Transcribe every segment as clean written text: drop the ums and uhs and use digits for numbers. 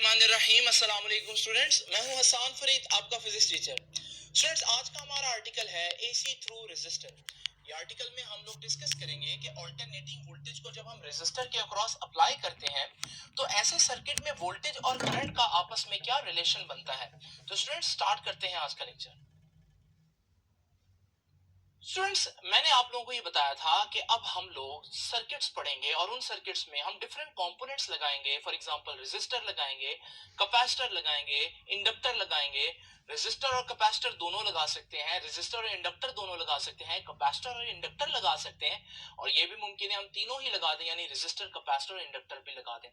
बिस्मिल्लाहिर्रहमानिर्रहीम। अस्सलाम वालेकुम स्टूडेंट्स, मैं हूं हसन फरीद, आपका फिजिक्स टीचर। स्टूडेंट्स, आज का हमारा आर्टिकल है एसी थ्रू रेजिस्टर। ये आर्टिकल में हम लोग डिस्कस करेंगे कि अल्टरनेटिंग वोल्टेज को जब हम रेजिस्टर के अक्रॉस अप्लाई करते हैं तो ऐसे सर्किट में वोल्टेज और करंट का आपस में क्या रिलेशन बनता है। तो स्टूडेंट्स, स्टार्ट करते हैं आज का लेक्चर। स्टूडेंट्स, मैंने आप लोगों को ये बताया था कि अब हम लोग सर्किट्स पढ़ेंगे और उन सर्किट्स में हम डिफरेंट कंपोनेंट्स लगाएंगे। फॉर एग्जांपल रेजिस्टर लगाएंगे, कैपेसिटर लगाएंगे, इंडक्टर लगाएंगे। रेजिस्टर और कैपेसिटर दोनों लगा सकते हैं, रेजिस्टर और इंडक्टर दोनों लगा सकते हैं, कैपेसिटर और इंडक्टर लगा सकते हैं, और ये भी मुमकिन है हम तीनों ही लगा दें, यानी रेजिस्टर, कैपेसिटर और इंडक्टर भी लगा दें।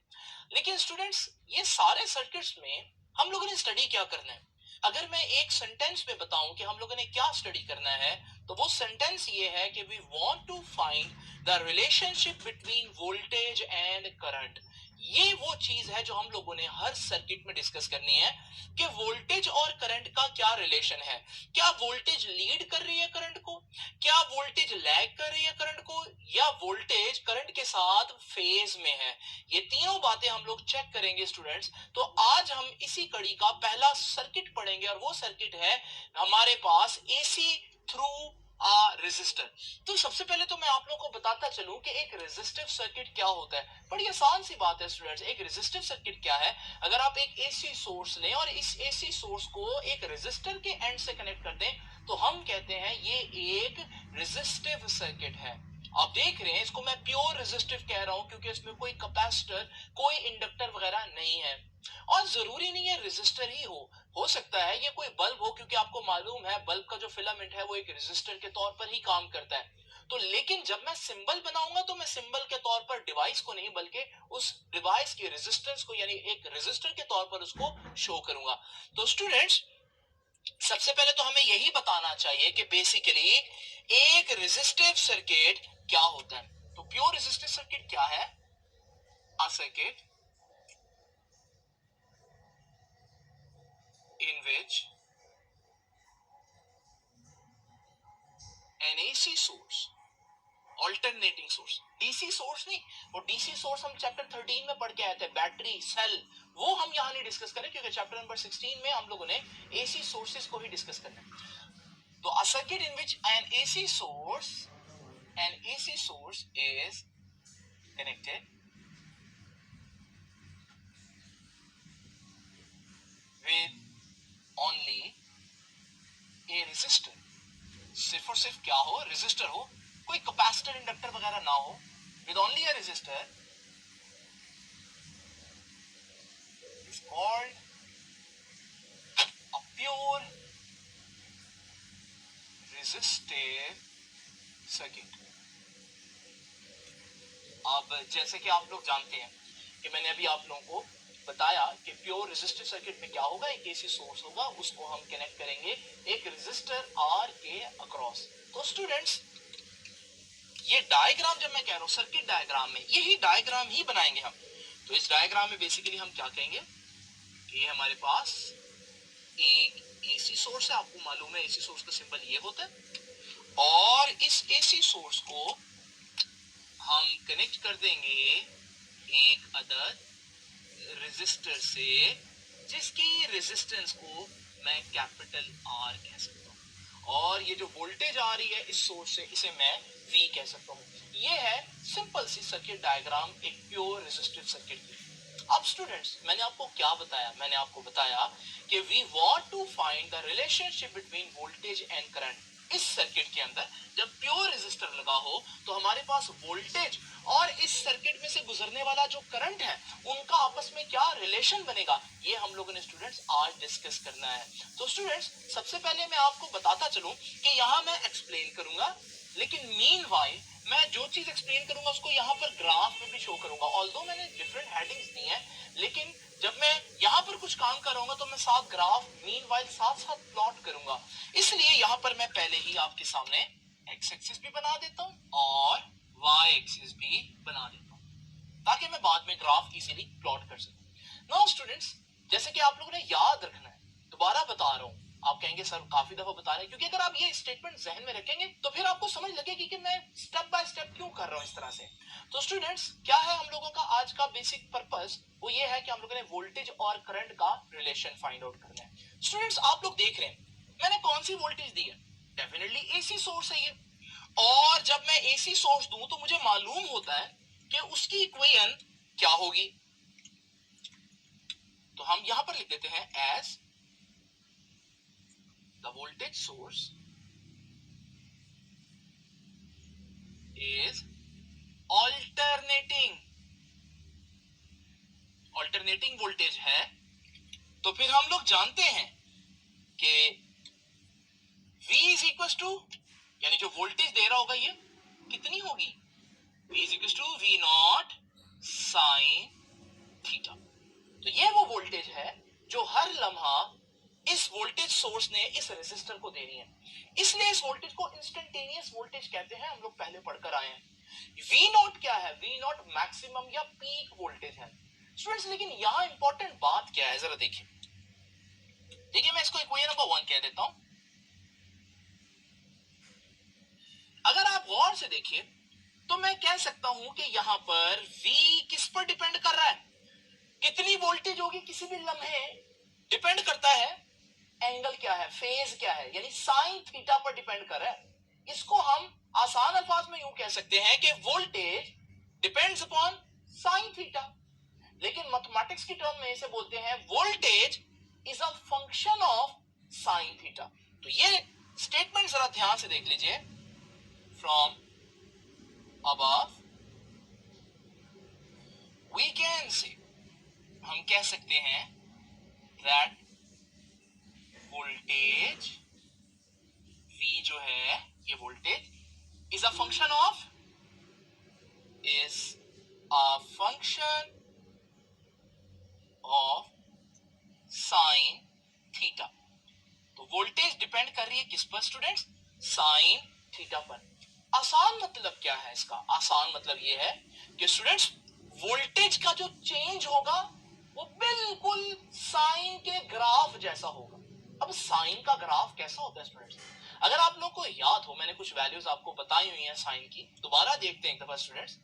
लेकिन स्टूडेंट्स, ये सारे सर्किट्स में हम लोगों ने स्टडी क्या करना है? अगर मैं एक सेंटेंस में बताऊं कि हम लोगों ने क्या स्टडी करना है, तो वो सेंटेंस ये है कि we want to find the relationship between voltage and current. ये वो चीज है जो हम लोगों ने हर सर्किट में डिस्कस करनी है कि वोल्टेज और करंट का क्या रिलेशन है। क्या वोल्टेज लीड कर रही है करंट को, क्या वोल्टेज लैग कर रही है करंट को, या वोल्टेज करंट के साथ फेज में है। ये तीनों बातें हम लोग चेक करेंगे स्टूडेंट्स। तो आज हम इसी कड़ी का पहला सर्किट पढ़ेंगे और वो सर्किट है हमारे पास एसी थ्रू रेजिस्टर। तो सबसे पहले तो मैं आप लोगों को बताता चलूं कि एक रेजिस्टिव सर्किट क्या होता है। बड़ी आसान सी बात है स्टूडेंट्स, एक रेजिस्टिव सर्किट क्या है। अगर आप एक एसी सोर्स लें और इस एसी सोर्स को एक रेजिस्टर के एंड से कनेक्ट कर दें तो हम कहते हैं ये एक रेजिस्टिव सर्किट है। आप देख रहे हैं, इसको मैं प्योर रेजिस्टिव कह रहा हूं क्योंकि इसमें कोई कैपेसिटर, कोई इंडक्टर वगैरह नहीं है। और जरूरी नहीं है रेजिस्टर ही हो सकता है ये कोई बल्ब हो, क्योंकि आपको मालूम है बल्ब का जो फिलामेंट है वो एक रेजिस्टर के तौर पर ही काम करता है। तो लेकिन जब मैं सिंबल बनाऊंगा तो मैं सिंबल के तौर पर डिवाइस को नहीं बल्कि उस डिवाइस के रेजिस्टेंस को, यानी एक रेजिस्टर के तौर पर उसको शो करूंगा। तो स्टूडेंट्स, सबसे पहले तो हमें यही बताना चाहिए कि बेसिकली एक रेजिस्टिव सर्किट क्या होता है। तो प्योर रेजिस्टिव सर्किट क्या है? A circuit in which an AC source, alternating source, DC source नहीं, वो DC सोर्स हम चैप्टर 13 में पढ़ के आए थे, बैटरी सेल, वो हम यहाँ नहीं डिस्कस करें क्योंकि चैप्टर नंबर 16 में हम लोगों ने AC सोर्सेस को ही डिस्कस करना है। तो a circuit in which an AC source is connected with only a resistor, सिर्फ और सिर्फ क्या हो, रेजिस्टर हो, कोई कैपेसिटर इंडक्टर वगैरह ना हो, with only a resistor, is called a pure resistive circuit. अब जैसे कि आप लोग जानते हैं कि मैंने अभी आप लोगों को बताया कि प्योर रेजिस्टिव सर्किट में क्या होगा, एक एसी सोर्स होगा, उसको हम कनेक्ट करेंगे एक रेजिस्टर आर के अक्रॉस। तो स्टूडेंट्स, ये डायग्राम जब मैं कह रहा हूं सर्किट डायग्राम में, यही डायग्राम ही बनाएंगे हम। तो इस डायग्राम में बेसिकली हम क्या कहेंगे कि हमारे पास एक एसी सोर्स है, आपको मालूम है एसी सोर्स का सिंबल ये होता है, और इस एसी सोर्स को हम कनेक्ट कर देंगे एक अदर रेजिस्टर से, जिसकी रेजिस्टेंस को मैं कैपिटल आर कह सकता हूं, और ये जो वोल्टेज आ रही है इस सोर्स से, इसे मैं V कह सकता हूं। ये है सिंपल सी सर्किट डायग्राम एक प्योर रेजिस्टिव सर्किट की। अब स्टूडेंट्स, मैंने आपको क्या बताया? मैंने आपको बताया कि we want to find the relationship between voltage and current. इस सर्किट के अंदर जब प्योर रेजिस्टर लगा हो तो हमारे पास वोल्टेज और इस सर्किट में से गुजरने वाला जो करंट है उनका आपस में क्या रिलेशन बनेगा, ये हम लोगों ने स्टूडेंट्स आज डिस्कस करना है। तो स्टूडेंट्स, सबसे पहले मैं आपको बताता चलूं कि यहाँ मैं एक्सप्लेन करूंगा, लेकिन मीनवाइल मैं जो चीज एक्सप्लेन करूंगा उसको यहाँ पर ग्राफ में भी शो करूंगा। ऑल्दो मैंने डिफरेंट हेडिंग्स दी हैं, लेकिन जब मैं यहाँ पर कुछ काम कर रहा हूँ तो मैं साथ ग्राफ मीनवाइल साथ साथ प्लॉट करूंगा। इसलिए यहाँ पर मैं पहले ही आपके सामने एक्स एक्सिस भी बना देता हूँ और वाई एक्सिस भी बना देता हूँ ताकि मैं बाद में ग्राफ इजीली प्लॉट कर सकूं। नाउ स्टूडेंट्स, जैसे कि आप लोगों ने याद रखना है, दोबारा बता रहा हूँ, आप कहेंगे सर काफी दफा बता रहे हैं, क्योंकि अगर आप ये स्टेटमेंट जहन में रखेंगे तो फिर आपको समझ लगेगी कि मैं स्टेप बाय स्टेप क्यों कर रहा हूं इस तरह से। तो स्टूडेंट्स, क्या है हम लोगों का आज का बेसिक पर्पस, वो ये है कि हम लोगों ने वोल्टेज और करंट का रिलेशन फाइंड आउट करना है। स्टूडेंट्स, आप लोग देख रहे हैं मैंने कौन सी वोल्टेज दी है, डेफिनेटली एसी सोर्स है ये। और जब मैं एसी सोर्स दूं तो मुझे मालूम होता है कि उसकी इक्वेशन क्या होगी। तो हम यहां पर लिख देते हैं as the voltage source is alternating voltage है। तो फिर हम लोग जानते हैं कि V is equals to, यानी जो वोल्टेज दे रहा होगा ये कितनी होगी, V is equals to V naught sin theta. तो ये वो वोल्टेज है जो हर लम्हा इस वोल्टेज सोर्स ने इस रेजिस्टर को देनी है, इसलिए इस वोल्टेज को इंस्टेंटेनियस वोल्टेज कहते हैं, हम लोग पहले पढ़कर आए हैं। वी नॉट क्या है, वी नॉट मैक्सिमम या पीक वोल्टेज है स्टूडेंट्स। लेकिन यहां इंपॉर्टेंट बात क्या है, जरा देखिए। देखिए मैं इसको इक्वेशन नंबर 1 कह देता हूं। अगर आप गौर से देखिए तो मैं कह सकता हूं कि यहां पर V किस पर डिपेंड कर रहा है, कितनी वोल्टेज होगी किसी भी लम्हे, डिपेंड करता है एंगल क्या है, फेज क्या है, यानी साइन थीटा पर डिपेंड कर रहा है। इसको हम आसान अल्फाज में यूं कह सकते हैं कि voltage depends upon sine theta. लेकिन मैथमेटिक्स की टर्म में इसे बोलते हैं voltage is a function of sine theta. तो ये स्टेटमेंट जरा ध्यान से देख लीजिए। From above we can say, हम कह सकते हैं that voltage V जो है, ये voltage is a function of sin theta. तो वोल्टेज डिपेंड कर रही है किस पर स्टूडेंट्स, साइन थीटा पर। आसान मतलब क्या है इसका, आसान मतलब ये है कि स्टूडेंट्स वोल्टेज का जो चेंज होगा वो बिल्कुल साइन के ग्राफ जैसा होगा। अब साइन का ग्राफ कैसा होता है स्टूडेंट्स, अगर आप लोग को याद हो मैंने कुछ वैल्यूज आपको बताई हुई हैं साइन की, दोबारा देखते हैं एक दफा स्टूडेंट्स।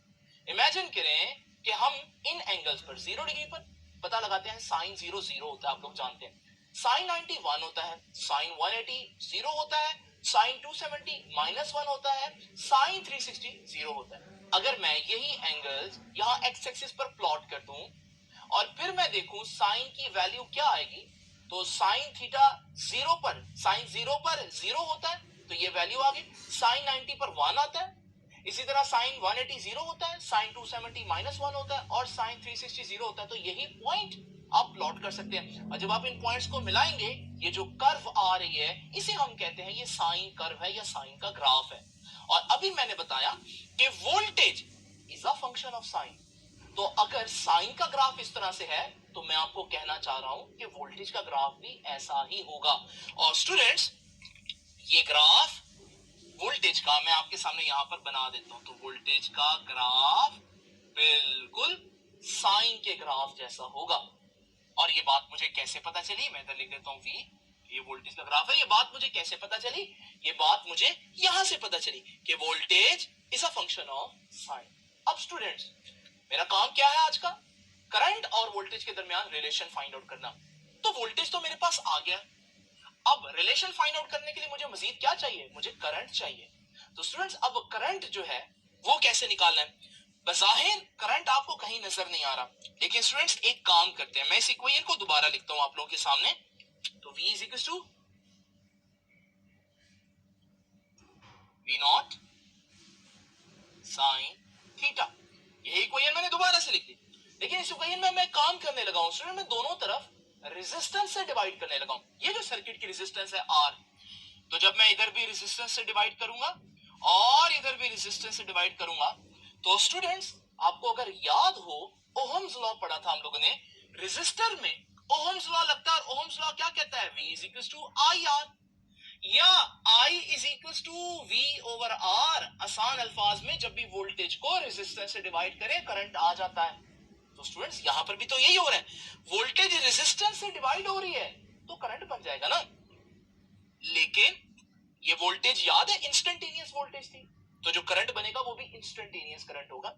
इमेजिन करें कि हम इन एंगल्स पर 0 डिग्री पर पता लगाते हैं साइन 0 0 होता है, आप लोग जानते हैं। साइन 90 1 होता है, साइन 180 0 होता है, साइन 270 -1 होता है, साइन 360 0 होता है। अगर मैं यही एंगल्स यहां एक्स एक्सिस पर प्लॉट कर दूं और फिर मैं देखूं साइन की वैल्यू क्या आएगी, तो साइन थीटा 0 पर, साइन 0 पर 0 होता है, तो ये वैल्यू आ गई। साइन 90 पर 1 आता है, इसी तरह साइन 180 0 होता है, साइन 270 -1 होता है और साइन 360 0 होता है। तो यही पॉइंट आप प्लॉट कर सकते हैं और जब आप इन पॉइंट्स को मिलाएंगे ये जो कर्व आ रही है इसे हम कहते हैं ये साइन कर्व है या साइन का ग्राफ है। और अभी मैंने बताया कि voltage is a function of sine. तो अगर साइन का ग्राफ इस तरह से है तो मैं आपको कहना चाह रहा हूं कि वोल्टेज का ग्राफ भी ऐसा ही होगा। और स्टूडेंट्स ये ग्राफ वोल्टेज का मैं आपके सामने यहां पर बना देता हूं। तो वोल्टेज का ग्राफ बिल्कुल साइन के ग्राफ जैसा होगा। और ये बात मुझे कैसे पता चली, मैं इधर लिख देता हूं V, ये वोल्टेज का ग्राफ है। ये बात मुझे कैसे पता चली, ये बात मुझे यहां से पता चली कि voltage is a function of sine. अब स्टूडेंट्स मेरा काम क्या है आज का, करंट और वोल्टेज के दरमियान रिलेशन फाइंड आउट करना। तो वोल्टेज तो मेरे पास आ गया, अब रिलेशन फाइंड आउट करने के लिए मुझे मजीद क्या चाहिए, मुझे करंट चाहिए। तो स्टूडेंट्स अब करंट जो है वो कैसे निकालना है। बज़ाहिर करंट आपको कहीं नजर नहीं आ रहा, लेकिन स्टूडेंट्स एक काम करते हैं, मैं इस इक्वेशन को दोबारा लिखता हूं आप लोगों के सामने। तो V is equal to V nought sine theta, यही इक्वेशन मैंने दोबारा से लिख दी। लेकिन इस इक्वेशन में मैं काम करने लगा हूं स्टूडेंट, मैं दोनों तरफ रेजिस्टेंस से डिवाइड करने लगा हूं। ये जो सर्किट की रेजिस्टेंस है R, तो जब मैं इधर भी रेजिस्टेंस से डिवाइड करूंगा और इधर भी रेजिस्टेंस से डिवाइड करूंगा, तो स्टूडेंट्स आपको अगर याद हो ओहम्स लॉ पढ़ा था हम लोगों ने, रेजिस्टर में ओहम्स लॉ लगता है। ओहम्स लॉ क्या कहता है, V is equal to IR या I is equal to V over R। आसान अल्फाज में जब भी वोल्टेज को रेजिस्टेंस से डिवाइड करें करंट आ जाता है। तो स्टूडेंट्स यहां पर भी तो यही हो रहा है, वोल्टेज रेजिस्टेंस से डिवाइड हो रही है तो करंट बन जाएगा ना। लेकिन ये वोल्टेज याद है इंस्टेंटेनियस वोल्टेज थी, तो जो करंट बनेगा वो भी इंस्टेंटेनियस करंट होगा।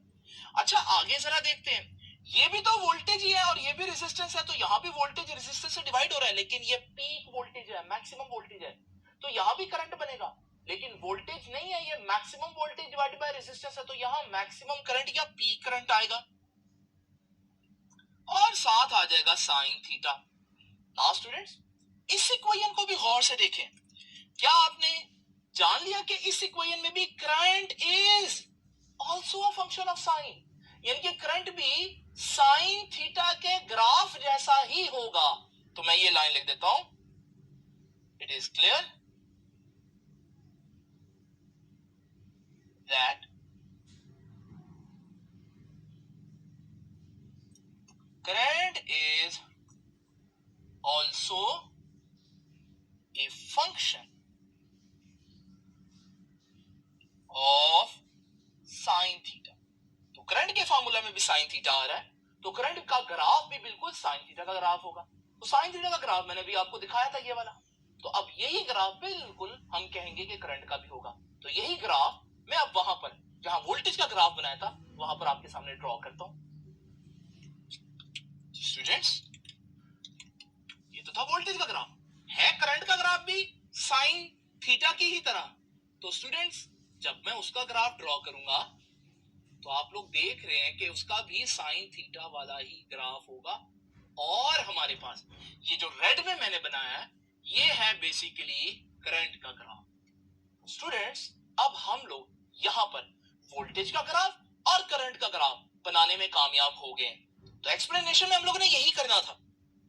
अच्छा आगे जरा देखते हैं, ये भी तो वोल्टेज ही है और ये भी रेजिस्टेंस है, तो यहाँ भी वोल्टेज रेजिस्टेंस से डिवाइड हो रहा है, लेकिन ये पीक वोल्टेज है, मैक्सिमम वोल्टेज है, तो यहाँ भी करंट बनेगा, लेकिन वोल्टेज नहीं है, ये maximum voltage divided by resistance है, तो यहाँ मैक्सिमम करंट या पीक करंट आएगा और साथ आ जाएगा साइन थीटा। नाउ स्टूडेंट्स, इस इक्वेशन को भी गौर से देखें, क्या आपने जान लिया कि इस इक्वेशन में भी current is also a function of sine, यानी कि करंट भी साइन थीटा के ग्राफ जैसा ही होगा। तो मैं ये लाइन लिख देता हूं, it is clear that current is also a function of sine theta. तो करंट के फार्मूला में भी साइन थीटा आ रहा है, तो करंट का ग्राफ भी बिल्कुल साइन थीटा का ग्राफ होगा। तो साइन थीटा का ग्राफ मैंने भी आपको दिखाया था ये वाला, तो अब यही ग्राफ बिल्कुल हम कहेंगे कि करंट का भी होगा। तो यही ग्राफ मैं अब वहां पर जहां वोल्टेज का ग्राफ बनाया था वहां पर आपके सामने ड्रॉ करता हूं। स्टूडेंट्स, ये तो था वोल्टेज का ग्राफ, है करंट का ग्राफ भी साइन थीटा की ही तरह। तो स्टूडेंट्स, जब मैं उसका ग्राफ ड्रॉ करूंगा तो आप लोग देख रहे हैं कि उसका भी साइन थीटा वाला ही ग्राफ होगा, और हमारे पास ये जो रेड में मैंने बनाया है ये है बेसिकली करंट का ग्राफ। स्टूडेंट्स, अब हम लोग यहां पर वोल्टेज का ग्राफ और करंट का ग्राफ बनाने में कामयाब हो गए। तो एक्सप्लेनेशन में हम लोगों ने यही करना था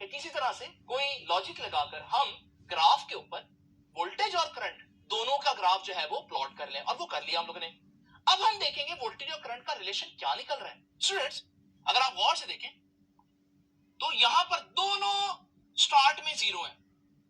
कि किसी तरह से कोई लॉजिक लगाकर हम ग्राफ के ऊपर वोल्टेज और करंट दोनों का ग्राफ जो है वो प्लॉट कर लें, और वो कर लिया हम लोगों ने। अब हम देखेंगे वोल्टेज और करंट का रिलेशन क्या निकल रहा है। स्टूडेंट्स, अगर आप गौर से देखें तो यहां पर दोनों स्टार्ट में जीरो है,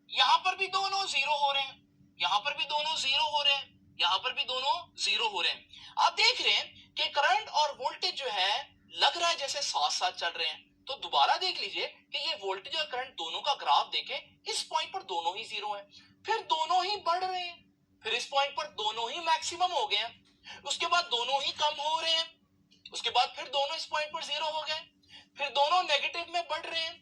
यहां पर भी दोनों जीरो हो रहे हैं, यहां पर भी दोनों जीरो हो रहे हैं, यहां पर भी दोनों जीरो हो रहे हैं। आप देख रहे हैं कि करंट और वोल्टेज जो है लग रहा है जैसे साथ साथ चल रहे हैं। तो दोबारा देख लीजिए कि ये वोल्टेज और करंट दोनों का ग्राफ देखें, इस पॉइंट पर दोनों ही जीरो है, फिर दोनों ही बढ़ रहे हैं, फिर इस पॉइंट पर दोनों ही मैक्सिमम हो गए हैं, उसके बाद दोनों ही कम हो रहे हैं, उसके बाद फिर दोनों इस पॉइंट पर जीरो हो गए, फिर दोनों नेगेटिव में बढ़ रहे हैं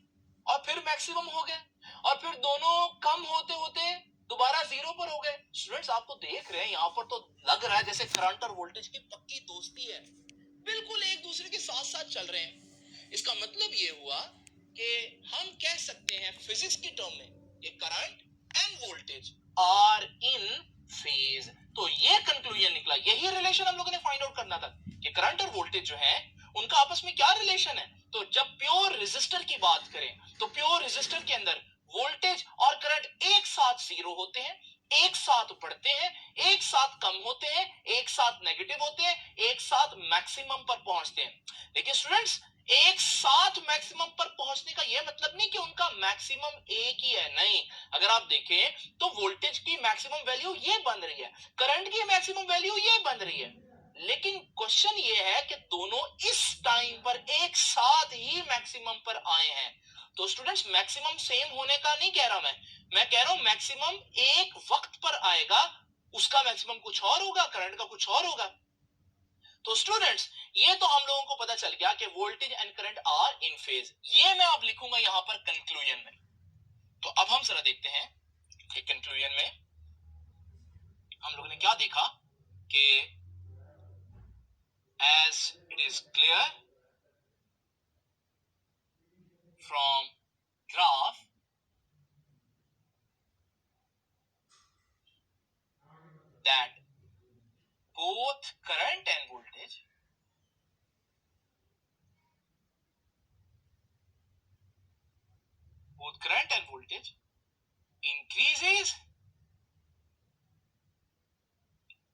और फिर मैक्सिमम हो गए, और फिर दोनों कम होते होते दोबारा जीरो पर हो गए। स्टूडेंट्स, आप तो देख रहे हैं यहां पर तो लग रहा है जैसे करंट और वोल्टेज की पक्की दोस्ती है, बिल्कुल एक दूसरे के साथ साथ चल रहे हैं। इसका मतलब ये हुआ कि हम कह सकते हैं फिजिक्स की टर्म में कि current and voltage are in phase. तो ये कंक्लूजन निकला, यही रिलेशन हम लोगों ने फाइंड आउट करना था कि करंट और वोल्टेज जो है उनका आपस में क्या रिलेशन है। तो जब प्योर रेजिस्टर की बात करें तो प्योर रेजिस्टर के अंदर वोल्टेज और करंट एक साथ जीरो होते हैं, एक साथ बढ़ते हैं, एक साथ कम होते हैं, एक साथ नेगेटिव होते हैं, एक साथ मैक्सिमम पर पहुंचते हैं। लेकिन स्टूडेंट्स, एक साथ मैक्सिमम पर पहुंचने का यह मतलब नहीं कि उनका मैक्सिमम एक ही है, नहीं। अगर आप देखें तो वोल्टेज की मैक्सिमम वैल्यू ये बन रही है, करंट की मैक्सिमम वैल्यू ये बन रही है, लेकिन क्वेश्चन ये है कि दोनों इस टाइम पर एक साथ ही मैक्सिमम पर आए हैं। तो स्टूडेंट्स, मैक्सिमम सेम होने का नहीं कह रहा मैं कह रहा हूं मैक्सिमम एक वक्त पर आएगा, उसका मैक्सिमम कुछ और होगा, करंट का कुछ और होगा। तो स्टूडेंट्स, ये तो हम लोगों को पता चल गया कि voltage and current are in phase, ये मैं अब लिखूंगा यहां पर कंक्लूजन में। तो अब हम जरा देखते हैं कि कंक्लूजन में हम लोगों ने क्या देखा कि as it is clear from graph that both current and voltage increases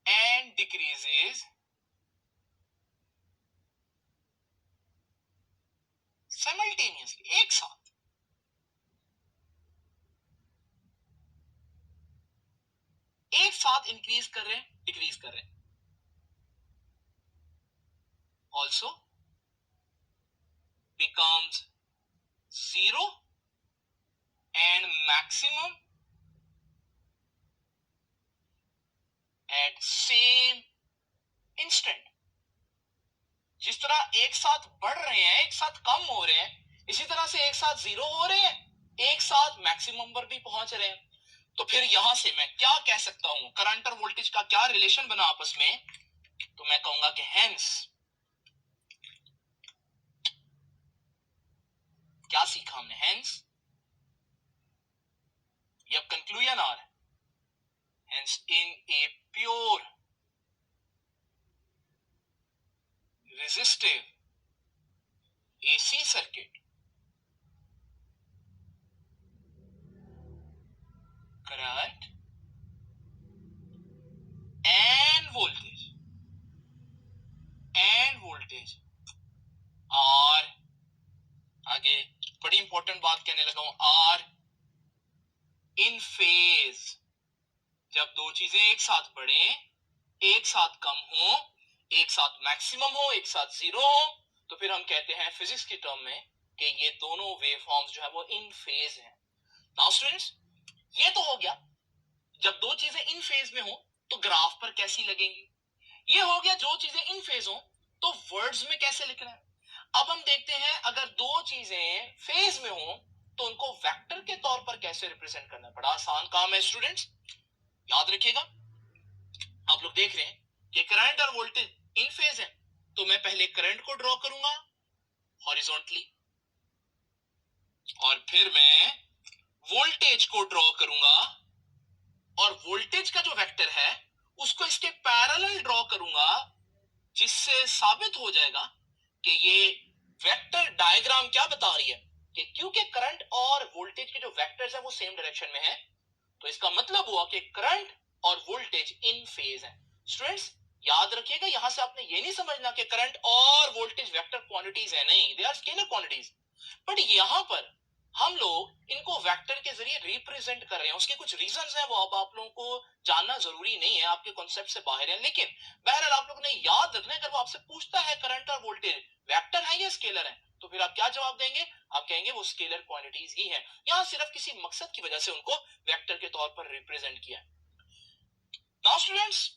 and decreases simultaneously, एक साथ। एक साथ इंक्रीज कर रहे हैं, डिक्रीज कर रहे हैं। also becomes zero and maximum at same instant. जिस तरह एक साथ बढ़ रहे हैं, एक साथ कम हो रहे हैं, इसी तरह से एक साथ जीरो हो रहे हैं, एक साथ मैक्सिमम पर भी पहुंच रहे हैं। तो फिर यहां से मैं क्या कह सकता हूं, करंट और वोल्टेज का क्या रिलेशन बना आपस में, तो मैं कहूंगा कि हेंस, क्या सीखा हमने, हेंस ये अब कंक्लूजन आ रहा है, hence in a pure resistive AC circuit, current and voltage are, आगे बड़ी इंपॉर्टेंट बात कहने लगा हूं, आर इन फेज। जब दो चीजें एक साथ बढ़े, एक साथ कम हो, एक साथ मैक्सिमम हो, एक साथ जीरो हो, तो फिर हम कहते हैं फिजिक्स की टर्म में कि ये दोनों वेव फॉर्म्स जो है वो इन फेज हैं। नाउ स्टूडेंट्स, ये तो हो गया जब दो चीजें इन फेज में हो तो ग्राफ पर कैसी लगेंगी, ये हो गया जो चीजें इन फेज हो तो वर्ड्स में कैसे लिखना है। अब हम देखते हैं अगर दो चीजें फेज में हो तो उनको वेक्टर के तौर पर कैसे रिप्रेजेंट करना है। बड़ा आसान काम है स्टूडेंट्स, याद रखिएगा। आप लोग देख रहे हैं कि करंट और वोल्टेज इन फेज है, तो मैं पहले करंट को ड्रॉ करूंगा हॉरिजॉन्टली, और फिर मैं वोल्टेज को ड्रॉ करूंगा, और वोल्टेज का जो वेक्टर है उसको इसके पैरेलल ड्रॉ करूंगा, जिससे साबित हो जाएगा कि ये वेक्टर डायग्राम क्या बता रही है कि क्योंकि करंट और वोल्टेज के जो वेक्टर्स है वो सेम डायरेक्शन में है, तो इसका मतलब हुआ कि करंट और वोल्टेज इन फेज है। स्टूडेंट्स याद रखिएगा, यहां से आपने ये नहीं समझना कि करंट और वोल्टेज वेक्टर क्वांटिटीज है, नहीं, they are scalar quantities. But यहां पर हम लोग इनको वेक्टर के जरिए रिप्रेजेंट कर रहे हैं, उसके कुछ रीजंस हैं, वो अब आप लोगों को जानना जरूरी नहीं है, आपके कॉन्सेप्ट से बाहर है, लेकिन बहरहाल आप लोगों ने याद रखना है। अगर वो आपसे पूछता है करंट और वोल्टेज वेक्टर है या स्केलर है, तो फिर आप क्या जवाब देंगे, आप कहेंगे वो स्केलर क्वांटिटीज ही है। यहां सिर्फ किसी मकसद की वजह से उनको वेक्टर के तौर पर रिप्रेजेंट किया। नाउ स्टूडेंट्स,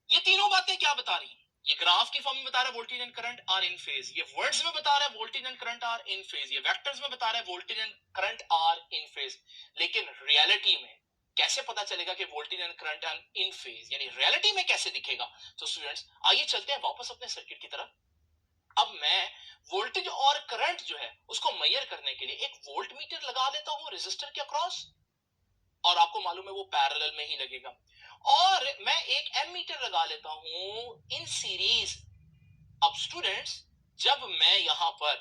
ये तीनों बातें क्या बता रही हैं, ये ग्राफ की फॉर्म में बता रहा है voltage and current are in phase, ये वर्ड्स में बता रहा है voltage and current are in phase, ये वेक्टर्स में बता रहा है voltage and current are in phase. लेकिन रियलिटी में कैसे पता चलेगा कि voltage and current are in phase, यानी रियलिटी में कैसे दिखेगा। तो स्टूडेंट्स आइए चलते हैं वापस अपने सर्किट की तरफ। अब मैं वोल्टेज और करंट जो है उसको मेजर करने के लिए एक वोल्ट मीटर लगा लेता हूं रेजिस्टर के अक्रॉस, और आपको मालूम है वो पैरेलल में ही लगेगा, और मैं एक एमीटर लगा लेता हूं इन सीरीज। अब स्टूडेंट्स जब मैं यहां पर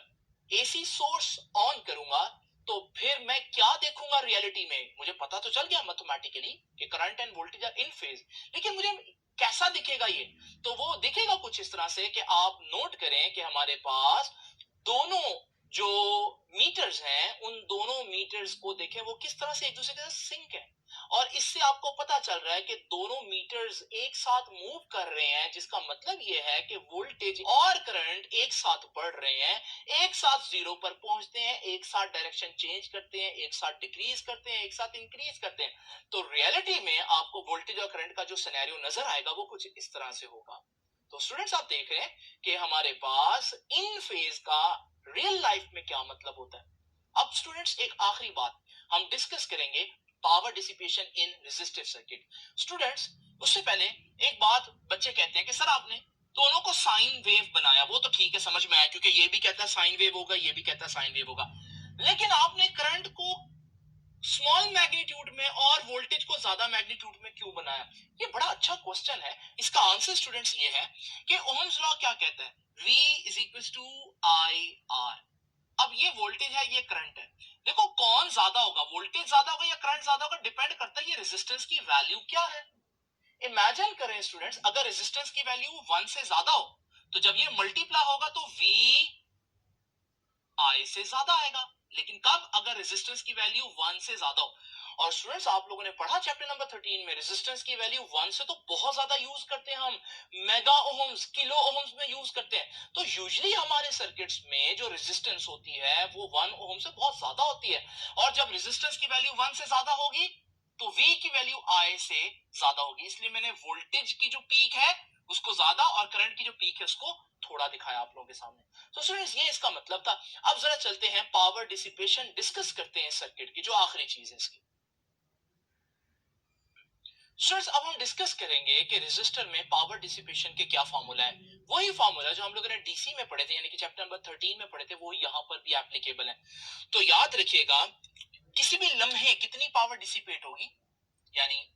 एसी सोर्स ऑन करूंगा तो फिर मैं क्या देखूंगा रियलिटी में, मुझे पता तो चल गया मैथमेटिकली कि current and voltage are in phase, लेकिन मुझे कैसा दिखेगा ये, तो वो दिखेगा कुछ इस तरह से कि आप नोट करें कि हमारे पास दोनों जो मीटर्स हैं उन दोनों मीटर्स को देखें वो किस तरह से एक दूसरे के साथ सिंक है, और इससे आपको पता चल रहा है कि दोनों मीटर्स एक साथ मूव कर रहे हैं, जिसका मतलब यह है कि वोल्टेज और करंट एक साथ बढ़ रहे हैं, एक साथ जीरो पर पहुंचते हैं, एक साथ डायरेक्शन चेंज करते हैं, एक साथ डिक्रीज करते हैं, एक साथ इंक्रीज करते हैं। तो रियलिटी में आपको वोल्टेज और करंट का जो सिनेरियो नजर आएगा वो कुछ इस तरह से होगा। तो स्टूडेंट्स आप देख रहे हैं कि हमारे पास इन फेज का रियल लाइफ में क्या मतलब होता है। अब स्टूडेंट्स एक आखिरी बात हम डिस्कस करेंगे, power dissipation in resistive circuit. Students उससे पहले एक बात बच्चे कहते हैं कि सर आपने दोनों को साइन वेव बनाया, वो तो ठीक है, समझ में आया, क्योंकि ये भी कहता है साइन वेव होगा, ये भी कहता है साइन वेव होगा, लेकिन आपने करंट को स्मॉल मैग्नीट्यूड में और वोल्टेज को ज्यादा मैग्नीट्यूड में क्यों बनाया। ये बड़ा अच्छा क्वेश्चन है। इसका आंसर स्टूडेंट्स ये है कि ओहम्स लॉ क्या कहता है, V is equal to I R. अब ये वोल्टेज है, ये करंट है, देखो कौन ज्यादा होगा, वोल्टेज ज्यादा होगा या करंट ज्यादा होगा, डिपेंड करता है ये रेजिस्टेंस की वैल्यू क्या है। इमेजिन करें स्टूडेंट्स अगर रेजिस्टेंस की वैल्यू 1 से ज्यादा हो तो जब ये मल्टीप्लाई होगा तो V I से ज्यादा आएगा, लेकिन कब, अगर रेजिस्टेंस की वैल्यू 1 से ज्यादा हो। और स्टूडेंट्स आप लोगों ने पढ़ा चैप्टर नंबर 13 में रेजिस्टेंस की वैल्यू 1 से तो बहुत ज्यादा यूज करते हैं हम, मेगा ओहम्स, किलो ओहम्स में यूज करते हैं। तो यूजुअली हमारे सर्किट्स में जो रेजिस्टेंस होती है वो 1 ओहम से बहुत ज्यादा होती है, और जब रेजिस्टेंस की वैल्यू 1 से ज्यादा होगी तो V की वैल्यू I से ज्यादा होगी, इसलिए मैंने वोल्टेज की जो पीक है उसको ज्यादा और करंट की जो पीक है उसको थोड़ा दिखाया आप लोगों के सामने। तो स्टूडेंट्स ये इसका मतलब था। अब जरा चलते हैं पावर डिसिपेशन डिस्कस करते हैं सर्किट की, जो आखिरी चीज है इसकी। स्टूडेंट्स अब हम डिस्कस करेंगे कि रेजिस्टर में पावर डिसिपेशन के क्या फार्मूला है। वही फार्मूला जो हम लोगों ने डीसी में पढ़े थे, यानी कि चैप्टर नंबर 13 में पढ़े थे, वो यहाँ पर भी एप्लीकेबल है। तो याद रखिएगा, किसी भी लम्हे कितनी पावर डिसिपेट होगी, यानी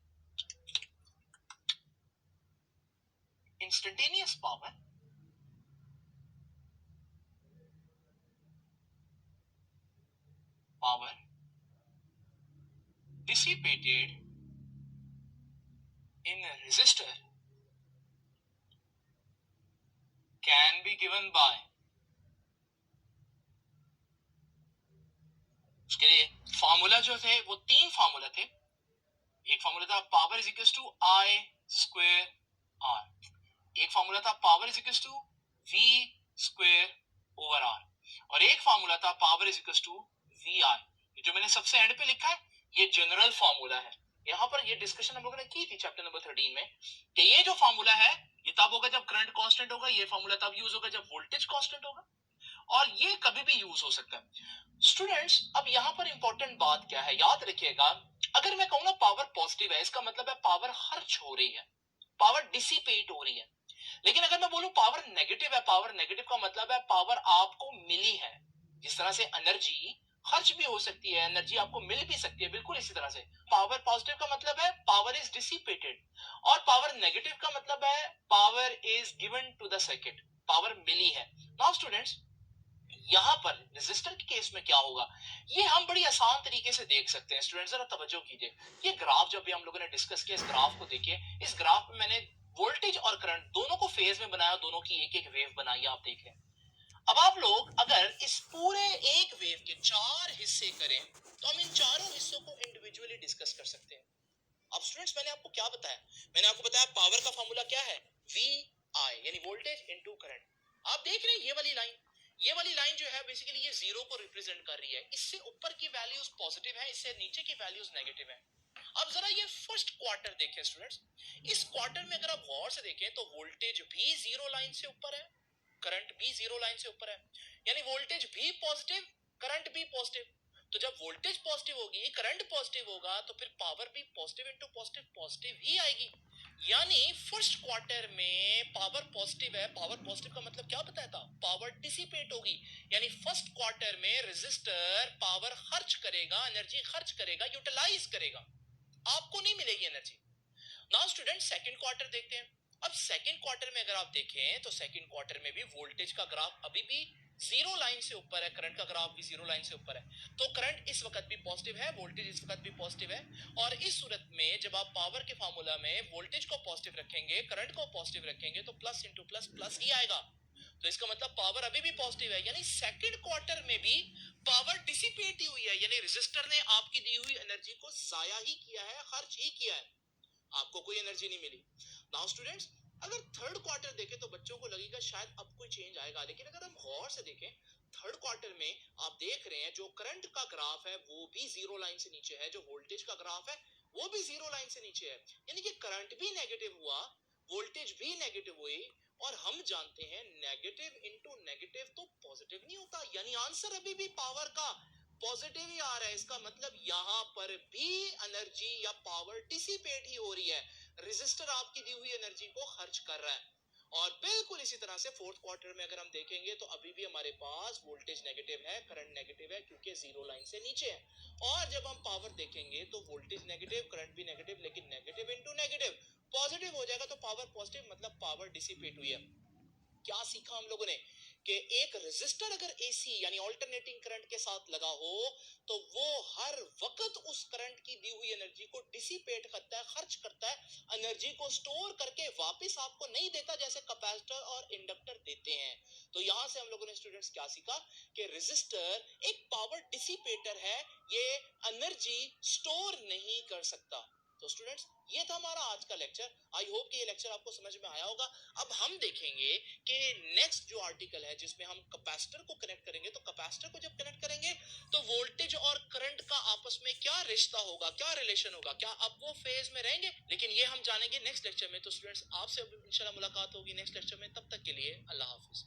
instantaneous power dissipated in a resistor can be given by, उसके लिए फार्मूला जो थे वो तीन फार्मूला थे। एक फार्मूला था power is equal to I square R, एक फार्मूला था power is equal to V square over R, और एक फार्मूला था power is equal to V I. जो मैंने सबसे एंड पे लिखा है ये जनरल फार्मूला है। यहाँ पर ये डिस्कशन हम लोगों ने की थी चैप्टर नंबर 13 में कि ये जो फार्मूला है ये तब होगा जब करंट कांस्टेंट होगा, ये फार्मूला तब यूज होगा जब वोल्टेज कांस्टेंट होगा, और ये कभी भी यूज हो सकता है। स्टूडेंट्स अब यहाँ पर इंपॉर्टेंट बात क्या है, याद रखिएगा, अगर मैं कहूँ ना पावर पॉजिटिव है, इसका मतलब है पावर खर्च हो रही है, पावर डिसिपेट हो रही है। लेकिन अगर मैं बोलूं पावर नेगेटिव है, पावर नेगेटिव का मतलब है पावर आपको मिली है। जिस तरह से एनर्जी खर्च भी हो सकती है, एनर्जी आपको मिल भी सकती है, बिल्कुल इसी तरह से पावर पॉजिटिव का मतलब है पावर इज डिसिपेटेड, और पावर नेगेटिव का मतलब है power is given to the circuit, power मिली है। नाउ स्टूडेंट्स यहां पर रेजिस्टर के केस में क्या होगा, ये हम बड़ी आसान तरीके से देख सकते हैं। स्टूडेंट जरा तवज्जो कीजिए, ये ग्राफ जब भी हम लोगों ने डिस्कस किया, इस ग्राफ को देखिए, इस ग्राफ में मैंने वोल्टेज और करंट दोनों को फेज में बनाया, दोनों की एक एक वेव बनाई, आप देख रहे हैं। अब आप लोग अगर इस पूरे एक वेव के चार हिस्से करें तो हम इन चारों हिस्सों को इंडिविजुअली डिस्कस कर सकते हैं। अब स्टूडेंट्स मैंने आपको क्या बताया, मैंने आपको बताया पावर का फॉर्मूला क्या है, वी आई, यानी वोल्टेज इनटू करंट। आप देख रहे हैं ये वाली लाइन, ये वाली लाइन जो है बेसिकली ये जीरो को रिप्रेजेंट कर रही है, इससे ऊपर की वैल्यूज पॉजिटिव है, इससे नीचे की वैल्यूज नेगेटिव है। अब जरा ये फर्स्ट क्वार्टर देखें स्टूडेंट्स, इस क्वार्टर में अगर आप गौर से देखें तो वोल्टेज भी जीरो लाइन से ऊपर है, करंट भी जीरो लाइन से ऊपर है, यानी वोल्टेज भी पॉजिटिव, करंट भी पॉजिटिव। तो जब वोल्टेज पॉजिटिव होगी, करंट पॉजिटिव होगा, तो फिर पावर भी पॉजिटिव इनटू पॉजिटिव पॉजिटिव ही आएगी। यानी फर्स्ट क्वार्टर में पावर पॉजिटिव है, पावर पॉजिटिव का मतलब क्या बताया था, पावर डिसिपेट होगी, यानी फर्स्ट क्वार्टर में रेजिस्टर पावर खर्च करेगा, एनर्जी खर्च करेगा, यूटिलाइज करेगा, आपको नहीं मिलेगी energy. Now student second quarter देखते हैं। अब सेकंड क्वार्टर में अगर आप देखें तो सेकंड क्वार्टर में भी वोल्टेज का ग्राफ अभी भी जीरो लाइन से ऊपर है, करंट का ग्राफ भी जीरो लाइन से ऊपर है। तो करंट इस वक्त भी पॉजिटिव है, वोल्टेज इस वक्त भी पॉजिटिव है, और इस सूरत में जब आप पावर के फार्मूला में वोल्टेज को पॉजिटिव रखेंगे, करंट को पॉजिटिव रखेंगे, तो प्लस इंटू प्लस प्लस ही आएगा। तो इसका मतलब पावर अभी भी पॉजिटिव है, यानी सेकंड क्वार्टर में भी पावर डिसिपेट ही हुई है, यानी रेजिस्टर ने आपकी दी हुई एनर्जी को जाया ही किया है, खर्च ही किया है, आपको कोई एनर्जी नहीं मिली। नाउ स्टूडेंट्स अगर थर्ड क्वार्टर देखें तो बच्चों को लगेगा शायद अब कोई चेंज आएगा, लेकिन अगर हम गौर से देखें थर्ड क्वार्टर में आप देख रहे हैं जो करंट का ग्राफ है वो भी जीरो लाइन से नीचे है, जो वोल्टेज का ग्राफ है वो भी जीरो लाइन से नीचे है, यानी कि करंट भी नेगेटिव हुआ, वोल्टेज भी नेगेटिव हुई, और हम जानते हैं नेगेटिव इनटू नेगेटिव तो पॉजिटिव नहीं होता, यानी आंसर अभी भी पावर का पॉजिटिव ही आ रहा है। इसका मतलब यहां पर भी एनर्जी या पावर डिसिपेट ही हो रही है, रेजिस्टर आपकी दी हुई एनर्जी को खर्च कर रहा है। और बिल्कुल इसी तरह से फोर्थ क्वार्टर में अगर हम देखेंगे तो अभी भी हमारे पास वोल्टेज नेगेटिव है, करंट नेगेटिव है, क्योंकि जीरो लाइन से नीचे है। और जब हम पावर देखेंगे तो वोल्टेज नेगेटिव, करंट भी नेगेटिव, लेकिन नेगेटिव इनटू नेगेटिव पॉजिटिव हो जाएगा, तो पावर पॉजिटिव मतलब पावर डिसिपेट हुई है। क्या सीखा हम लोगों ने कि एक रेजिस्टर अगर एसी यानी अल्टरनेटिंग करंट के साथ लगा हो तो वो हर वक्त उस करंट की दी हुई एनर्जी को डिसिपेट करता है, खर्च करता है, एनर्जी को स्टोर करके वापस आपको नहीं देता जैसे कैपेसिटर और इंडक्टर देते हैं। तो यहां से हम लोगों ने स्टूडेंट्स क्या सीखा कि रेजिस्टर एक पावर डिसिपेटर है, ये एनर्जी स्टोर नहीं कर सकता। तो स्टूडेंट्स, ये था हमारा आज का लेक्चर। आई होप कि ये लेक्चर आपको समझ में आया होगा। अब हम देखेंगे कि नेक्स्ट जो आर्टिकल है जिसमें हम कैपेसिटर को कनेक्ट करेंगे, तो कैपेसिटर को जब कनेक्ट करेंगे तो वोल्टेज और करंट का आपस में क्या रिश्ता होगा, क्या रिलेशन होगा, क्या अब वो फेज में रहेंगे, लेकिन ये हम जानेंगे नेक्स्ट लेक्चर में। तो स्टूडेंट्स, आपसे इंशाल्लाह मुलाकात होगी नेक्स्ट लेक्चर में। तब तक के लिए अल्लाह हाफिज।